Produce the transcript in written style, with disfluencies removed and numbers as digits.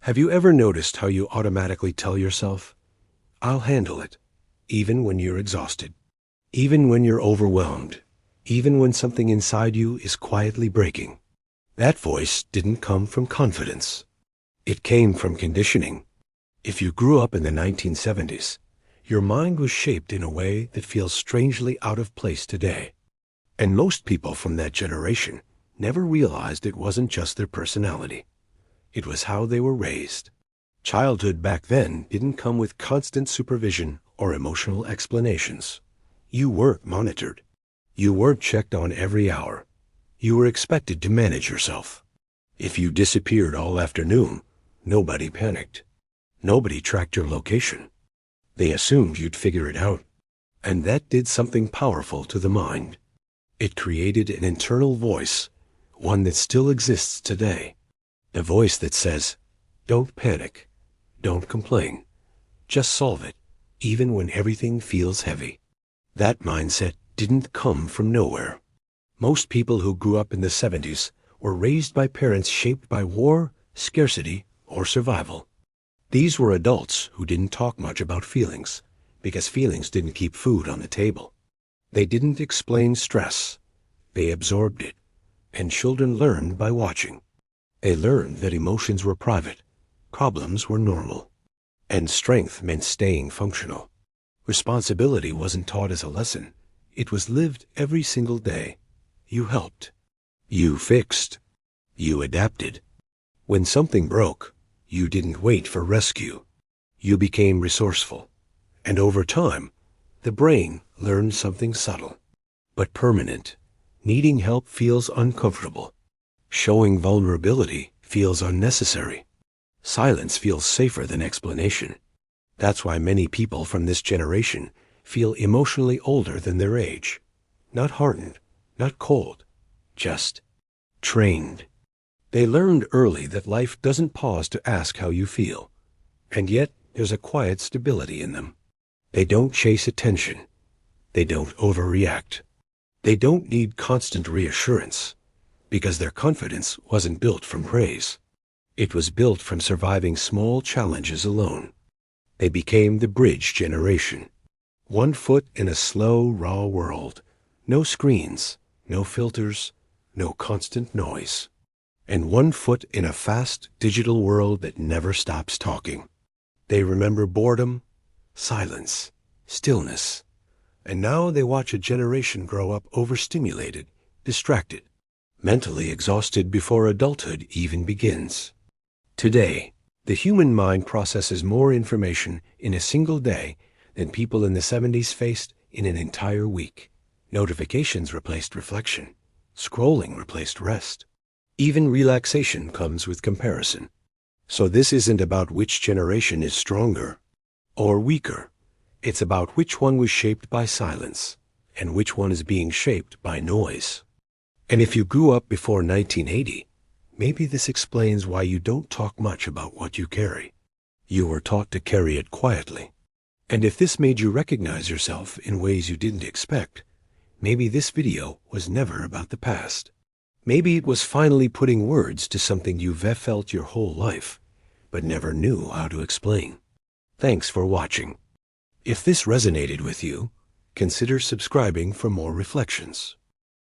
Have you ever noticed how you automatically tell yourself, "I'll handle it," even when you're exhausted, even when you're overwhelmed, even when something inside you is quietly breaking? That voice didn't come from confidence. It came from conditioning. If you grew up in the 1970s, your mind was shaped in a way that feels strangely out of place today. And most people from that generation never realized it wasn't just their personality. It was how they were raised. Childhood back then didn't come with constant supervision or emotional explanations. You weren't monitored. You weren't checked on every hour. You were expected to manage yourself. If you disappeared all afternoon, nobody panicked. Nobody tracked your location. They assumed you'd figure it out. And that did something powerful to the mind. It created an internal voice, one that still exists today. The voice that says, "Don't panic. Don't complain. Just solve it, even when everything feels heavy." That mindset didn't come from nowhere. Most people who grew up in the 70s were raised by parents shaped by war, scarcity, or survival. These were adults who didn't talk much about feelings, because feelings didn't keep food on the table. They didn't explain stress. They absorbed it. And children learned by watching. They learned that emotions were private, problems were normal, and strength meant staying functional. Responsibility wasn't taught as a lesson. It was lived every single day. You helped. You fixed. You adapted. When something broke, you didn't wait for rescue. You became resourceful. And over time, the brain learned something subtle, but permanent. Needing help feels uncomfortable. Showing vulnerability feels unnecessary. Silence feels safer than explanation. That's why many people from this generation feel emotionally older than their age. Not hardened, not cold, just trained. They learned early that life doesn't pause to ask how you feel. And yet, there's a quiet stability in them. They don't chase attention. They don't overreact. They don't need constant reassurance, because their confidence wasn't built from praise. It was built from surviving small challenges alone. They became the bridge generation. 1 foot in a slow, raw world. No screens, no filters, no constant noise. And 1 foot in a fast, digital world that never stops talking. They remember boredom, silence, stillness. And now they watch a generation grow up overstimulated, distracted, mentally exhausted before adulthood even begins. Today, the human mind processes more information in a single day than people in the 70s faced in an entire week. Notifications replaced reflection. Scrolling replaced rest. Even relaxation comes with comparison. So this isn't about which generation is stronger or weaker. It's about which one was shaped by silence and which one is being shaped by noise. And if you grew up before 1980, maybe this explains why you don't talk much about what you carry. You were taught to carry it quietly. And if this made you recognize yourself in ways you didn't expect, maybe this video was never about the past. Maybe it was finally putting words to something you've felt your whole life, but never knew how to explain. Thanks for watching. If this resonated with you, consider subscribing for more reflections.